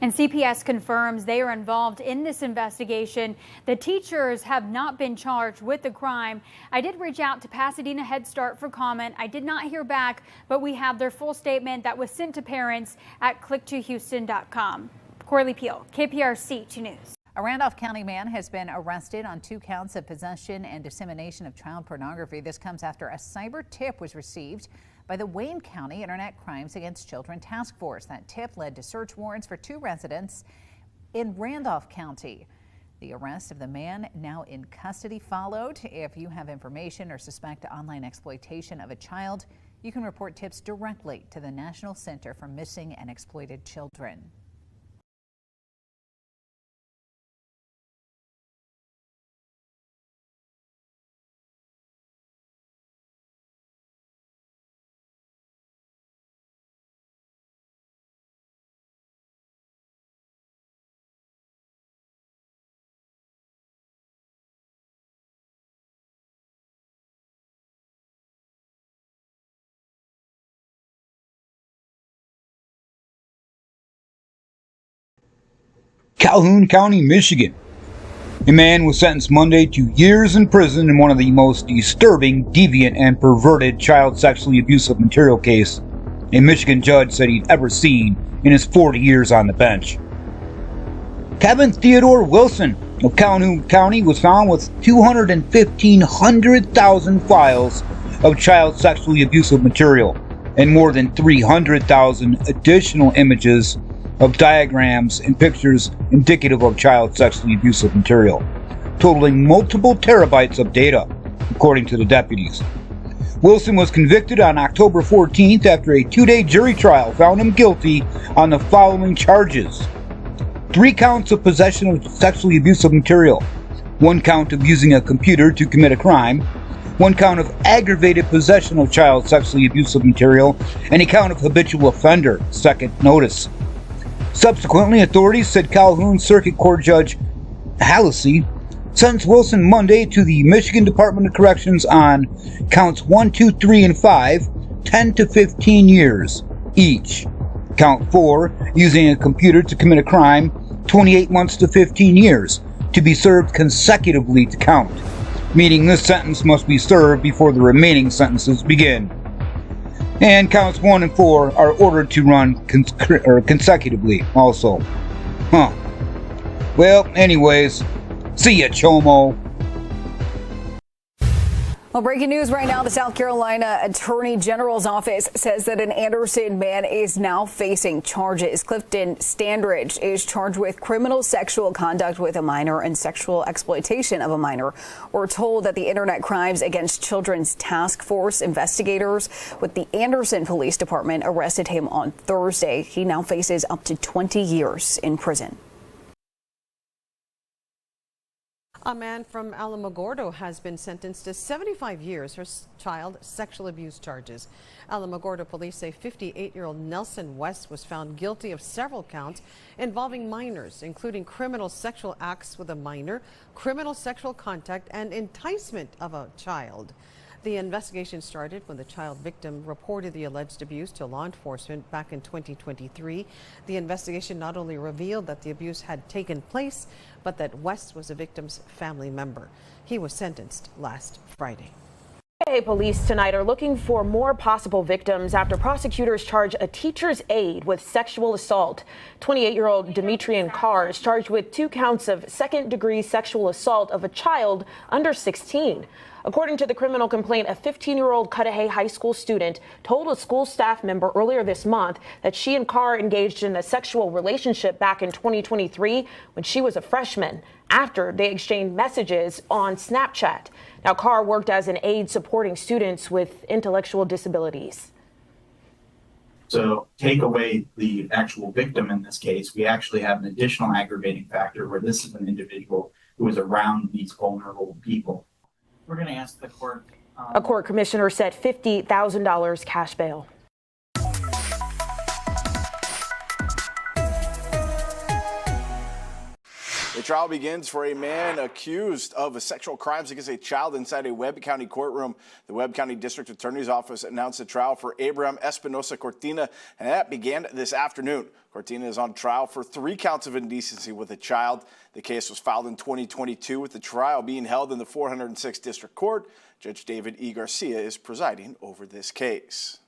And CPS confirms they are involved in this investigation. The teachers have not been charged with the crime. I did reach out to Pasadena Head Start for comment. I did not hear back, but we have their full statement that was sent to parents at click2houston.com. Corley Peel, KPRC 2 News. A Randolph County man has been arrested on 2 counts of possession and dissemination of child pornography. This comes after a cyber tip was received by the Wayne County Internet Crimes Against Children Task Force. That tip led to search warrants for 2 residents in Randolph County. The arrest of the man now in custody followed. If you have information or suspect online exploitation of a child, you can report tips directly to the National Center for Missing and Exploited Children. Calhoun County, Michigan. A man was sentenced Monday to years in prison in one of the most disturbing, deviant, and perverted child sexually abusive material case a Michigan judge said he'd ever seen in his 40 years on the bench. Kevin Theodore Wilson of Calhoun County was found with 215,000 files of child sexually abusive material and more than 300,000 additional images of diagrams and pictures indicative of child sexually abusive material, totaling multiple terabytes of data, according to the deputies. Wilson was convicted on October 14th after a 2-day jury trial found him guilty on the following charges: 3 counts of possession of sexually abusive material, 1 count of using a computer to commit a crime, 1 count of aggravated possession of child sexually abusive material, and a count of habitual offender, second notice. Subsequently, authorities said Calhoun Circuit Court Judge Hallisey sentenced Wilson Monday to the Michigan Department of Corrections on counts 1, 2, 3, and 5, 10 to 15 years each. Count 4, using a computer to commit a crime, 28 months to 15 years, to be served consecutively to count, meaning this sentence must be served before the remaining sentences begin. And counts 1 and 4 are ordered to run consecutively also. Well, anyways, see ya, Chomo. Well, breaking news right now, the South Carolina Attorney General's office says that an Anderson man is now facing charges. Clifton Standridge is charged with criminal sexual conduct with a minor and sexual exploitation of a minor. We're told that the Internet Crimes Against Children's Task Force investigators with the Anderson Police Department arrested him on Thursday. He now faces up to 20 years in prison. A man from Alamogordo has been sentenced to 75 years for child sexual abuse charges. Alamogordo police say 58-year-old Nelson West was found guilty of several counts involving minors, including criminal sexual acts with a minor, criminal sexual contact, and enticement of a child. The investigation started when the child victim reported the alleged abuse to law enforcement back in 2023. The investigation not only revealed that the abuse had taken place, but that West was a victim's family member. He was sentenced last Friday. Police tonight are looking for more possible victims after prosecutors charge a teacher's aide with sexual assault. 28-year-old Demetrian Carr is charged with 2 counts of second-degree sexual assault of a child under 16. According to the criminal complaint, a 15-year-old Cudahy High School student told a school staff member earlier this month that she and Carr engaged in a sexual relationship back in 2023 when she was a freshman, after they exchanged messages on Snapchat. Now, Carr worked as an aide supporting students with intellectual disabilities. So take away the actual victim in this case, we actually have an additional aggravating factor where this is an individual who is around these vulnerable people. We're going to ask the court. A court commissioner set $50,000 cash bail. The trial begins for a man accused of sexual crimes against a child inside a Webb County courtroom. The Webb County District Attorney's Office announced a trial for Abraham Espinosa Cortina, and that began this afternoon. Cortina is on trial for 3 counts of indecency with a child. The case was filed in 2022, with the trial being held in the 406th District Court. Judge David E. Garcia is presiding over this case.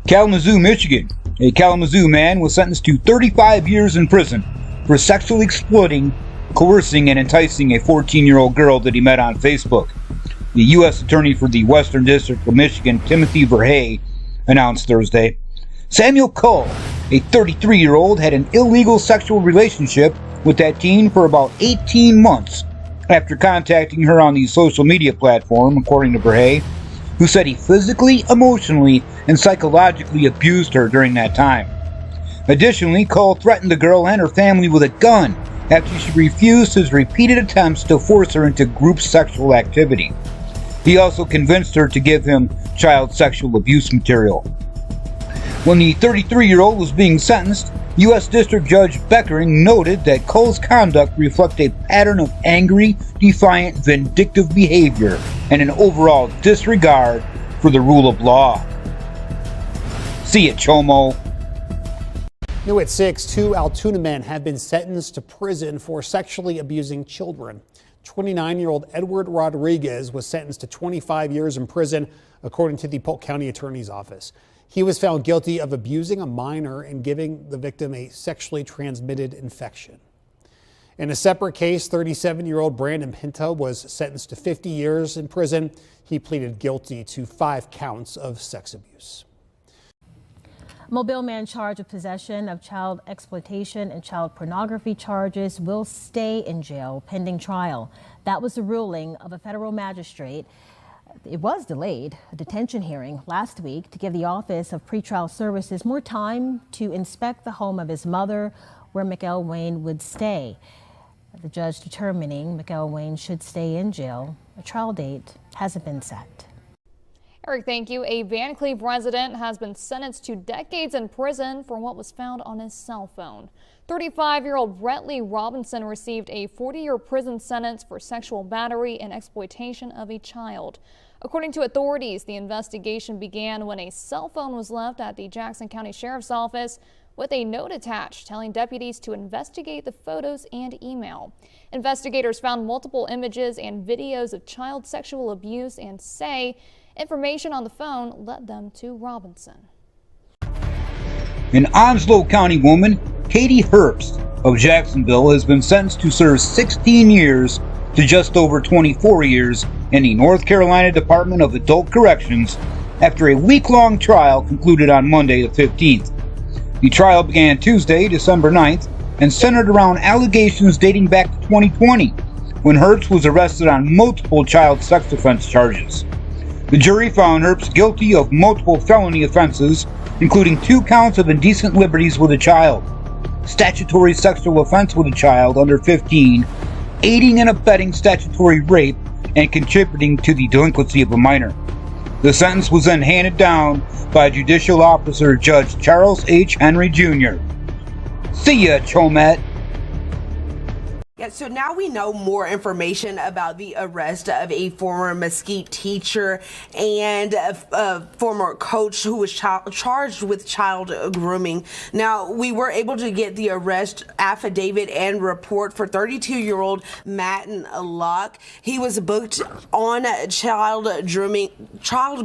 Kalamazoo, Michigan. A Kalamazoo man was sentenced to 35 years in prison for sexually exploiting, coercing, and enticing a 14-year-old girl that he met on Facebook. The U.S. Attorney for the Western District of Michigan, Timothy Verhey, announced Thursday. Samuel Cull, a 33-year-old, had an illegal sexual relationship with that teen for about 18 months after contacting her on the social media platform, according to Verhey, who said he physically, emotionally, and psychologically abused her during that time. Additionally, Cole threatened the girl and her family with a gun after she refused his repeated attempts to force her into group sexual activity. He also convinced her to give him child sexual abuse material. When the 33-year-old was being sentenced, U.S. District Judge Beckering noted that Cole's conduct reflected a pattern of angry, defiant, vindictive behavior and an overall disregard for the rule of law. See ya, Chomo. New at 6, 2 Altoona men have been sentenced to prison for sexually abusing children. 29-year-old Edward Rodriguez was sentenced to 25 years in prison, according to the Polk County Attorney's Office. He was found guilty of abusing a minor and giving the victim a sexually transmitted infection. In a separate case, 37-year-old Brandon Pinto was sentenced to 50 years in prison. He pleaded guilty to 5 counts of sex abuse. Mobile man charged with possession of child exploitation and child pornography charges will stay in jail pending trial. That was the ruling of a federal magistrate. It was delayed, a detention hearing last week to give the Office of Pretrial Services more time to inspect the home of his mother, where Mikael Wayne would stay. The judge determining Mikael Wayne should stay in jail. A trial date hasn't been set. Eric, thank you. A Van Cleve resident has been sentenced to decades in prison for what was found on his cell phone. 35-year-old Brett Lee Robinson received a 40-year prison sentence for sexual battery and exploitation of a child. According to authorities, the investigation began when a cell phone was left at the Jackson County Sheriff's Office with a note attached telling deputies to investigate the photos and email. Investigators found multiple images and videos of child sexual abuse and say information on the phone led them to Robinson. An Onslow County woman, Katie Herbst of Jacksonville, has been sentenced to serve 16 years to just over 24 years in the North Carolina Department of Adult Corrections after a week-long trial concluded on Monday the 15th. The trial began Tuesday, December 9th, and centered around allegations dating back to 2020, when Herbst was arrested on multiple child sex offense charges. The jury found Herbst guilty of multiple felony offenses, including 2 counts of indecent liberties with a child, statutory sexual offense with a child under 15, aiding and abetting statutory rape, and contributing to the delinquency of a minor. The sentence was then handed down by Judicial Officer Judge Charles H. Henry Jr. See ya, Chomet. Yeah, so now we know more information about the arrest of a former Mesquite teacher and a former coach who was charged with child grooming. Now, we were able to get the arrest affidavit and report for 32-year-old Matten Locke. He was booked on child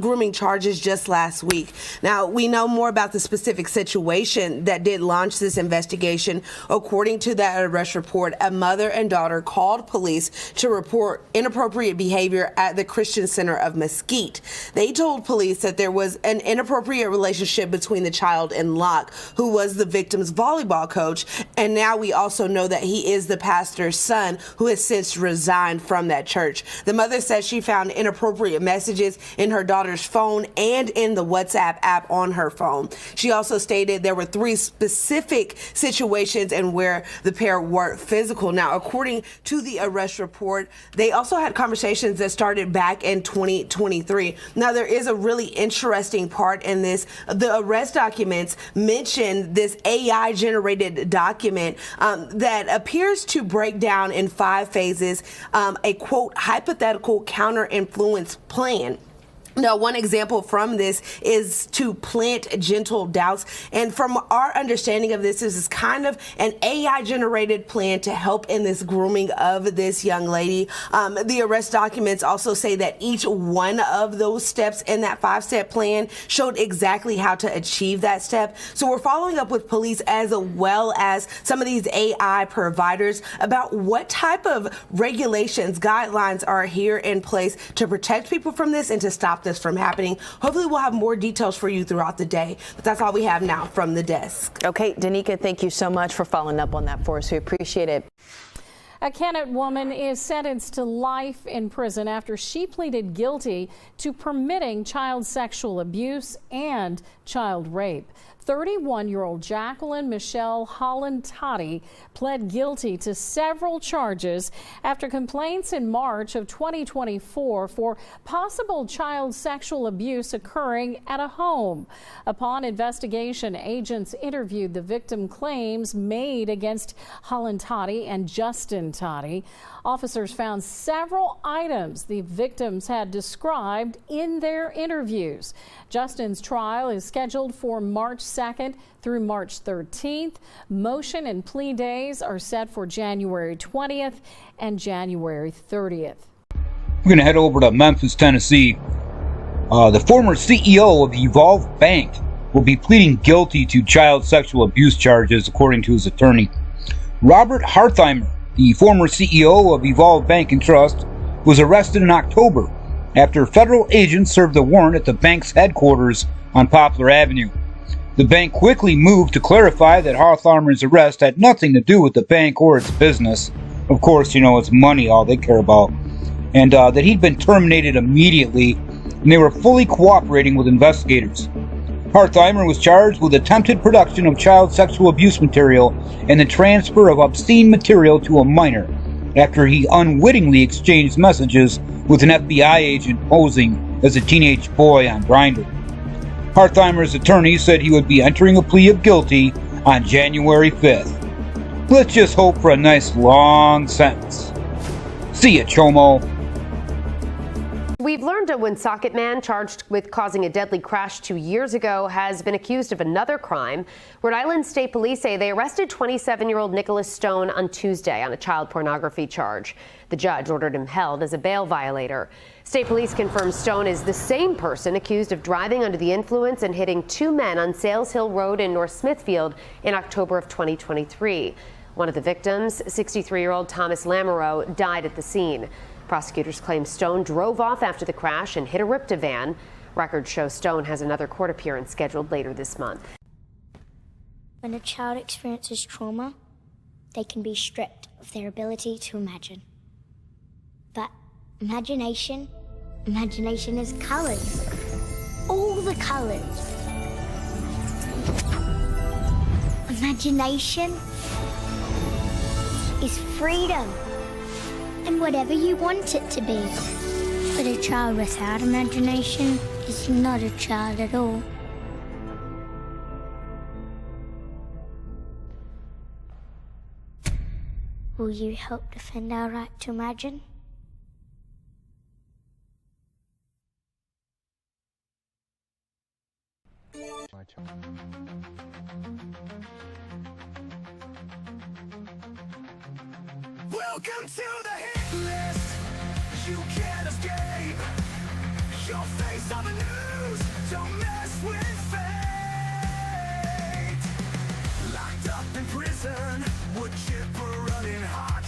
grooming charges just last week. Now, we know more about the specific situation that did launch this investigation. According to that arrest report, a mother and daughter called police to report inappropriate behavior at the Christian Center of Mesquite. They told police that there was an inappropriate relationship between the child and Locke, who was the victim's volleyball coach, and now we also know that he is the pastor's son, who has since resigned from that church. The mother says she found inappropriate messages in her daughter's phone and in the WhatsApp app on her phone. She also stated there were 3 specific situations and where the pair were physical. Now, according to the arrest report, they also had conversations that started back in 2023. Now, there is a really interesting part in this. The arrest documents mention this AI-generated document that appears to break down in 5 phases a, quote, hypothetical counter-influence plan. Now, one example from this is to plant gentle doubts. And from our understanding of this is kind of an AI-generated plan to help in this grooming of this young lady. The arrest documents also say that each one of those steps in that 5-step plan showed exactly how to achieve that step. So we're following up with police as well as some of these AI providers about what type of regulations, guidelines are here in place to protect people from this and to stop this from happening. Hopefully we'll have more details for you throughout the day, but that's all we have now from the desk. Okay, Danica, thank you so much for following up on that for us. We appreciate it. A Kennett woman is sentenced to life in prison after she pleaded guilty to permitting child sexual abuse and child rape. 31-year-old Jacqueline Michelle Holland-Toddy pled guilty to several charges after complaints in March of 2024 for possible child sexual abuse occurring at a home. Upon investigation, agents interviewed the victim claims made against Holland-Toddy and Justin Toddy. Officers found several items the victims had described in their interviews. Justin's trial is scheduled for March 2nd through March 13th. Motion and plea days are set for January 20th and January 30th. We're going to head over to Memphis, Tennessee. The former CEO of Evolve Bank will be pleading guilty to child sexual abuse charges, according to his attorney. Robert Hartheimer, the former CEO of Evolve Bank and Trust, was arrested in October after federal agents served a warrant at the bank's headquarters on Poplar Avenue. The bank quickly moved to clarify that Hawthorne's arrest had nothing to do with the bank or its business. Of course, it's money all they care about. And that he'd been terminated immediately, and they were fully cooperating with investigators. Hartheimer was charged with attempted production of child sexual abuse material and the transfer of obscene material to a minor after he unwittingly exchanged messages with an FBI agent posing as a teenage boy on Grindr. Hartheimer's attorney said he would be entering a plea of guilty on January 5th. Let's just hope for a nice long sentence. See ya, Chomo. We've learned a Woonsocket man charged with causing a deadly crash 2 years ago has been accused of another crime. Rhode Island State Police say they arrested 27-year-old Nicholas Stone on Tuesday on a child pornography charge. The judge ordered him held as a bail violator. State Police confirmed Stone is the same person accused of driving under the influence and hitting two men on Sales Hill Road in North Smithfield in October of 2023. One of the victims, 63-year-old Thomas Lamoureux, died at the scene. Prosecutors claim Stone drove off after the crash and hit a Ripta van. Records show Stone has another court appearance scheduled later this month. When a child experiences trauma, they can be stripped of their ability to imagine. But imagination is colors. All the colors. Imagination is freedom. And whatever you want it to be. But a child without imagination is not a child at all. Will you help defend our right to imagine? Welcome to the hit list. You can't escape. Your face on the news. Don't mess with fate. Locked up in prison. Wood chipper running hot.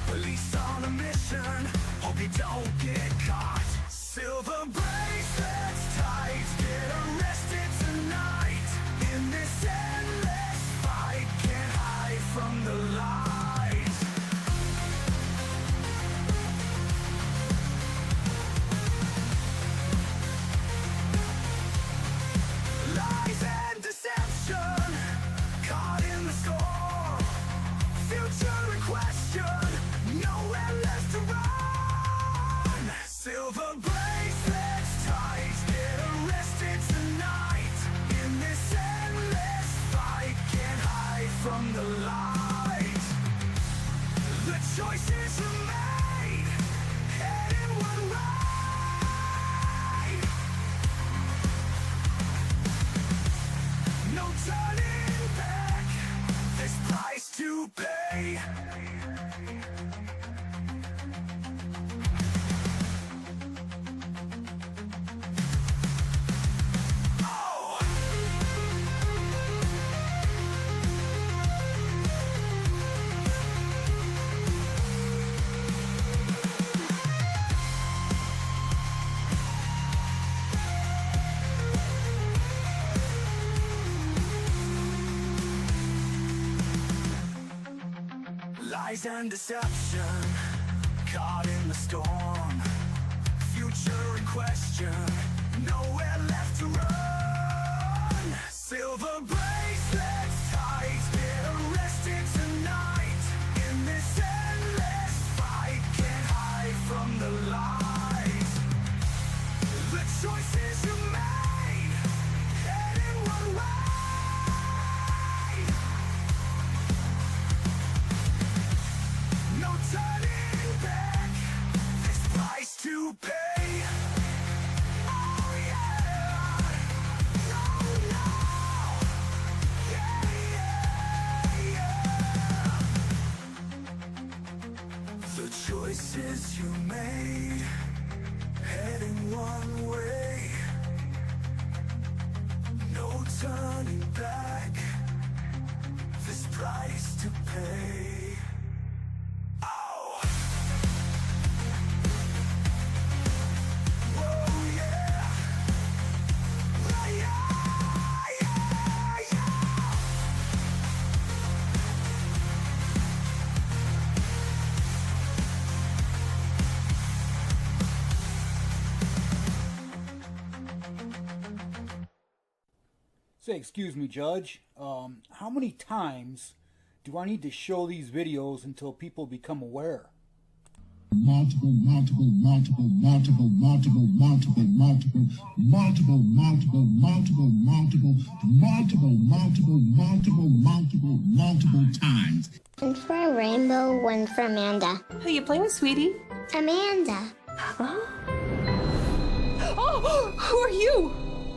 Police on a mission. Hope you don't get caught. Silver bracelets tight. Get arrested tonight. In this endless fight. Can't hide from the light. Silver bracelets tight, get arrested tonight. In this endless fight, can't hide from the light. The choices are made, heading one way. No turning back, there's price to pay. Lies and deception, caught in the storm. Future in question, nowhere left to run. Silver bracelets tight, get arrested tonight. In this endless fight, can't hide from the light. The choices you made, heading one way. No turning back, this price to pay. Oh yeah. say, excuse me, Judge, how many times do I need to show these videos until people become aware? Multiple times. One for Rainbow, one for Amanda. Who you playing with, sweetie? Amanda. Oh, who are you?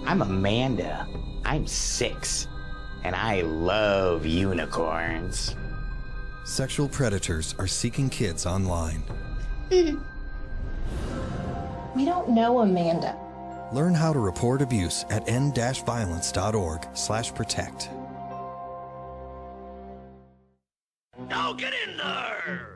I'm Amanda. I'm 6, and I love unicorns. Sexual predators are seeking kids online. We don't know Amanda. Learn how to report abuse at end-violence.org/protect. Now get in there!